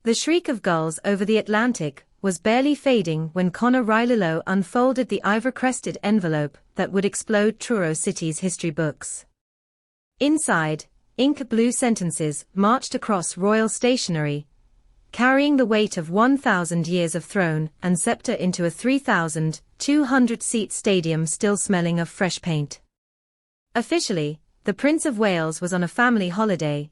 The shriek of gulls over the Atlantic was barely fading when Conor Rylilo unfolded the ivory-crested envelope that would explode Truro City's history books. Inside, ink-blue sentences marched across royal stationery, carrying the weight of 1,000 years of throne and scepter into a 3,200-seat stadium still smelling of fresh paint. Officially, the Prince of Wales was on a family holiday.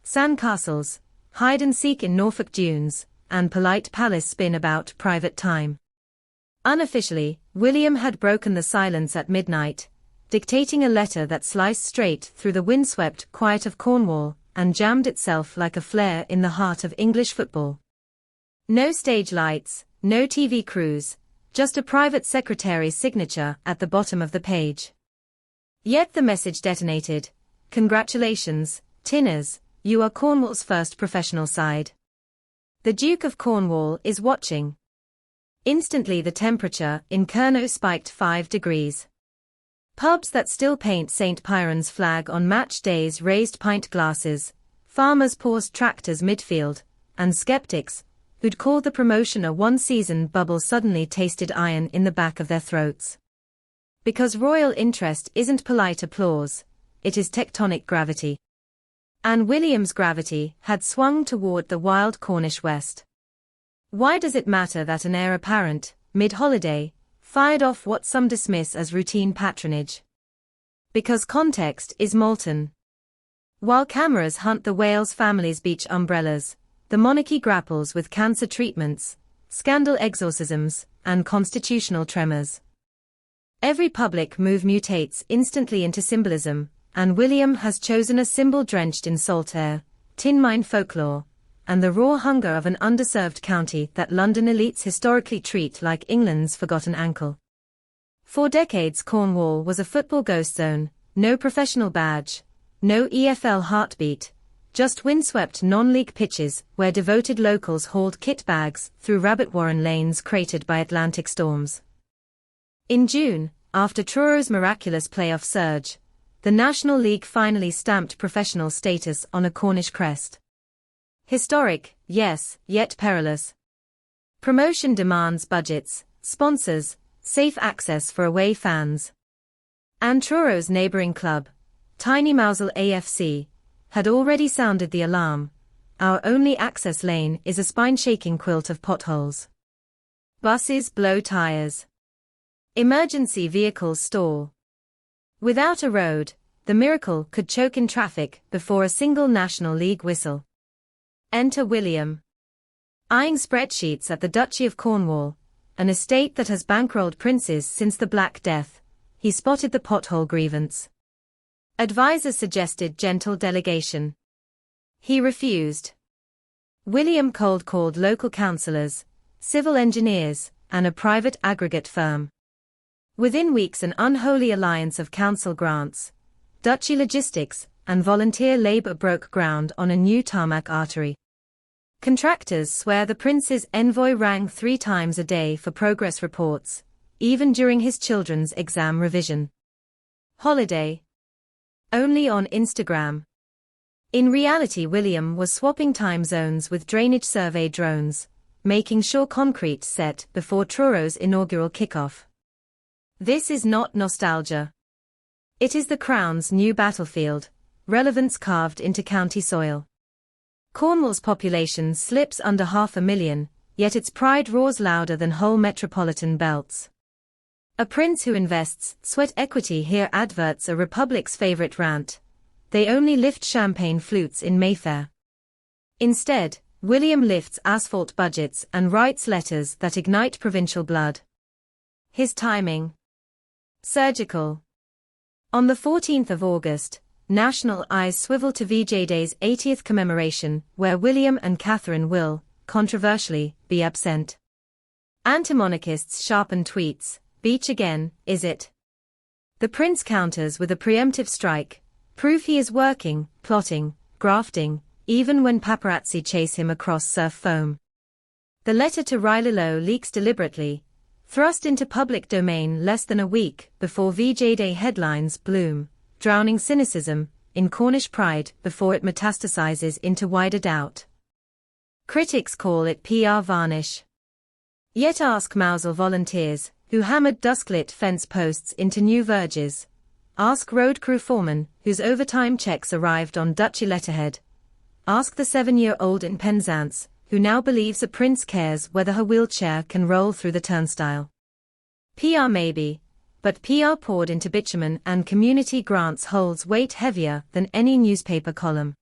Sandcastles, hide-and-seek in Norfolk dunes, and polite palace spin about private time. Unofficially, William had broken the silence at midnight, dictating a letter that sliced straight through the windswept quiet of Cornwall and jammed itself like a flare in the heart of English football. No stage lights, no TV crews, just a private secretary's signature at the bottom of the page. Yet the message detonated. Congratulations, Tinners, you are Cornwall's first professional side. The Duke of Cornwall is watching. Instantly the temperature in Kernow spiked 5 degrees. Pubs that still paint St. Piran's flag on match days raised pint glasses, farmers paused tractors midfield, and skeptics, who'd called the promotion a one-season bubble suddenly tasted iron in the back of their throats. Because royal interest isn't polite applause, it is tectonic gravity. And William's gravity had swung toward the wild Cornish west. Why does it matter that an heir apparent, mid-holiday, fired off what some dismiss as routine patronage? Because context is molten. While cameras hunt the Wales family's beach umbrellas, the monarchy grapples with cancer treatments, scandal exorcisms, and constitutional tremors. Every public move mutates instantly into symbolism, and William has chosen a symbol drenched in salt air, tin mine folklore, and the raw hunger of an underserved county that London elites historically treat like England's forgotten ankle. For decades Cornwall was a football ghost zone, no professional badge, no EFL heartbeat, just windswept non-league pitches where devoted locals hauled kit bags through rabbit warren lanes cratered by Atlantic storms. In June, after Truro's miraculous playoff surge, the National League finally stamped professional status on a Cornish crest. Historic, yes, yet perilous. Promotion demands budgets, sponsors, safe access for away fans. And Truro's neighbouring club, Tiny Mousel AFC, had already sounded the alarm. Our only access lane is a spine-shaking quilt of potholes. Buses blow tyres. Emergency vehicles stall. Without a road, the miracle could choke in traffic before a single National League whistle. Enter William. Eyeing spreadsheets at the Duchy of Cornwall, an estate that has bankrolled princes since the Black Death, he spotted the pothole grievance. Advisors suggested gentle delegation. He refused. William cold-called local councillors, civil engineers, and a private aggregate firm. Within weeks an unholy alliance of council grants, duchy logistics, and volunteer labour broke ground on a new tarmac artery. Contractors swear the prince's envoy rang 3 times a day for progress reports, even during his children's exam revision. Holiday. Only on Instagram. In reality William was swapping time zones with drainage survey drones, making sure concrete set before Truro's inaugural kickoff. This is not nostalgia. It is the Crown's new battlefield, relevance carved into county soil. Cornwall's population slips under 500,000, yet its pride roars louder than whole metropolitan belts. A prince who invests sweat equity here adverts a republic's favorite rant. They only lift champagne flutes in Mayfair. Instead, William lifts asphalt budgets and writes letters that ignite provincial blood. His timing. Surgical. On the 14th of August, national eyes swivel to VJ Day's 80th commemoration, where William and Catherine will, controversially, be absent. Anti-monarchists sharpen tweets. Beach again, is it? The prince counters with a preemptive strike, proof he is working, plotting, grafting, even when paparazzi chase him across surf foam. The letter to Rylilo leaks deliberately, thrust into public domain less than a week before VJ Day headlines bloom, drowning cynicism in Cornish pride before it metastasizes into wider doubt. Critics call it PR varnish. Yet ask Mousel volunteers, who hammered dusk-lit fence posts into new verges. Ask road crew foreman, whose overtime checks arrived on duchy letterhead. Ask the 7-year-old in Penzance, who now believes a prince cares whether her wheelchair can roll through the turnstile. PR maybe, but PR poured into bitumen and community grants holds weight heavier than any newspaper column.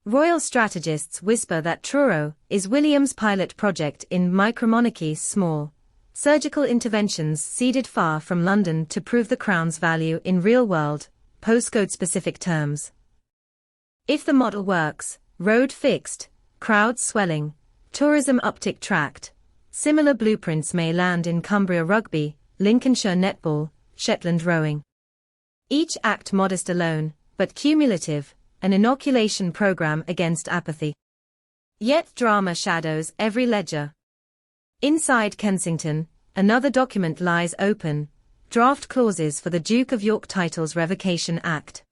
Royal strategists whisper that Truro is William's pilot project in micromonarchy, small surgical interventions seeded far from London to prove the Crown's value in real-world, postcode-specific terms. If the model works, road fixed, crowds swelling, tourism uptick tracked, similar blueprints may land in Cumbria rugby, Lincolnshire netball, Shetland rowing. Each act modest alone, but cumulative, an inoculation program against apathy. Yet drama shadows every ledger. Inside Kensington, another document lies open, draft clauses for the Duke of York Titles Revocation Act.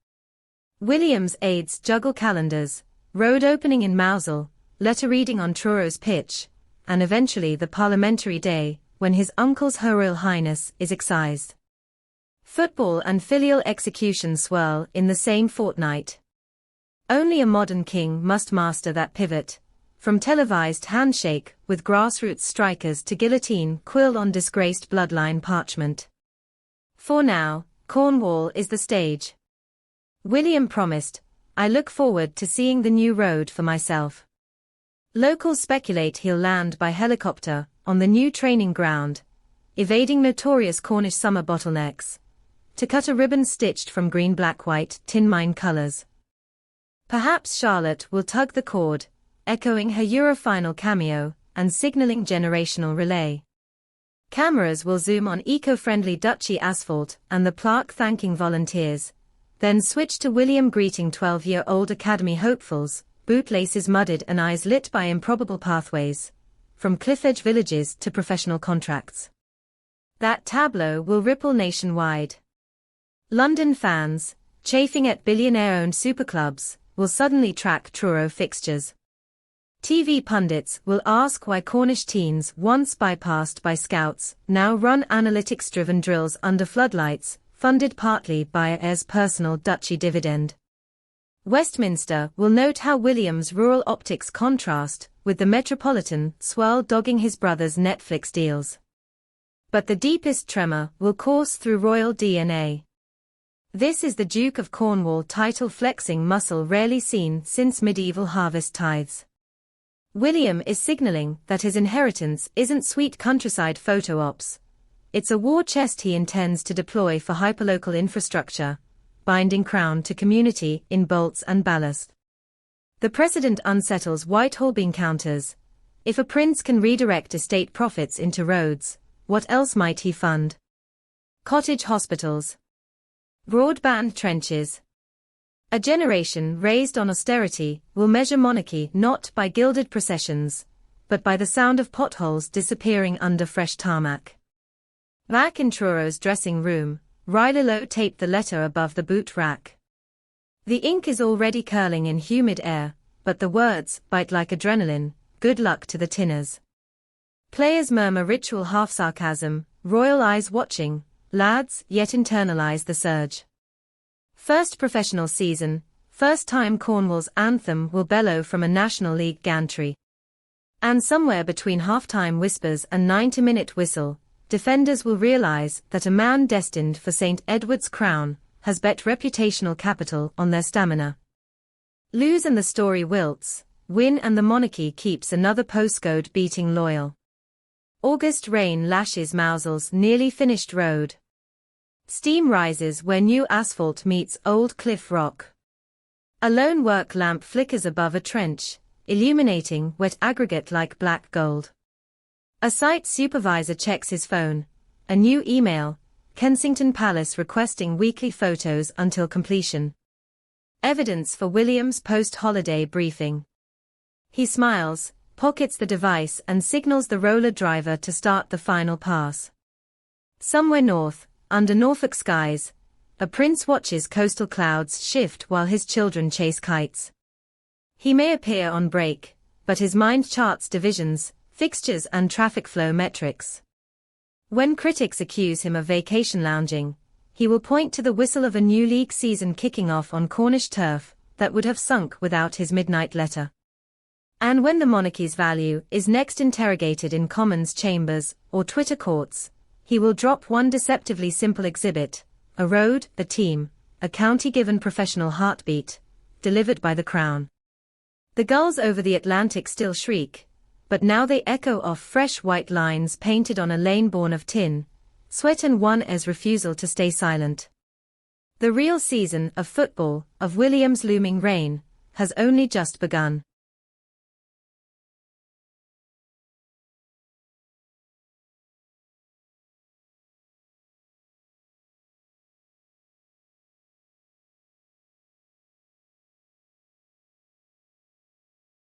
William's aides juggle calendars, road opening in Mousel, letter reading on Truro's pitch, and eventually the parliamentary day, when his uncle's Her Royal Highness is excised. Football and filial execution swirl in the same fortnight. Only a modern king must master that pivot, from televised handshake with grassroots strikers to guillotine quill on disgraced bloodline parchment. For now, Cornwall is the stage. William promised, "I look forward to seeing the new road for myself." Locals speculate he'll land by helicopter on the new training ground, evading notorious Cornish summer bottlenecks, to cut a ribbon stitched from green-black-white tin mine colours. Perhaps Charlotte will tug the cord, echoing her Eurofinal cameo and signalling generational relay. Cameras will zoom on eco-friendly duchy asphalt and the plaque thanking volunteers, then switch to William greeting 12-year-old academy hopefuls, bootlaces muddied and eyes lit by improbable pathways, from cliff-edge villages to professional contracts. That tableau will ripple nationwide. London fans, chafing at billionaire-owned superclubs, will suddenly track Truro fixtures. TV pundits will ask why Cornish teens, once bypassed by scouts, now run analytics-driven drills under floodlights, funded partly by a heir's personal duchy dividend. Westminster will note how William's rural optics contrast with the metropolitan swirl dogging his brother's Netflix deals. But the deepest tremor will course through royal DNA. This is the Duke of Cornwall title-flexing muscle rarely seen since medieval harvest tithes. William is signaling that his inheritance isn't sweet countryside photo ops. It's a war chest he intends to deploy for hyperlocal infrastructure, binding crown to community in bolts and ballast. The precedent unsettles Whitehall bean counters. If a prince can redirect estate profits into roads, what else might he fund? Cottage hospitals. Broadband trenches. A generation raised on austerity will measure monarchy not by gilded processions, but by the sound of potholes disappearing under fresh tarmac. Back in Truro's dressing room, Rylilo taped the letter above the boot rack. The ink is already curling in humid air, but the words bite like adrenaline, good luck to the tinners. Players murmur ritual half-sarcasm, royal eyes watching, lads yet internalize the surge. First professional season, first time Cornwall's anthem will bellow from a National League gantry. And somewhere between half-time whispers and 90-minute whistle, defenders will realize that a man destined for St. Edward's crown has bet reputational capital on their stamina. Lose and the story wilts, win and the monarchy keeps another postcode beating loyal. August rain lashes Mousel's nearly finished road. Steam rises where new asphalt meets old cliff rock. A lone work lamp flickers above a trench, illuminating wet aggregate like black gold. A site supervisor checks his phone. A new email, Kensington Palace requesting weekly photos until completion. Evidence for William's post-holiday briefing. He smiles, pockets the device and signals the roller driver to start the final pass. Somewhere north, under Norfolk skies, a prince watches coastal clouds shift while his children chase kites. He may appear on break, but his mind charts divisions, fixtures and traffic flow metrics. When critics accuse him of vacation lounging, he will point to the whistle of a new league season kicking off on Cornish turf that would have sunk without his midnight letter. And when the monarchy's value is next interrogated in Commons chambers or Twitter courts, he will drop one deceptively simple exhibit: a road, a team, a county given professional heartbeat, delivered by the Crown. The gulls over the Atlantic still shriek, but now they echo off fresh white lines painted on a lane born of tin, sweat and one airs refusal to stay silent. The real season of football, of William's looming reign, has only just begun.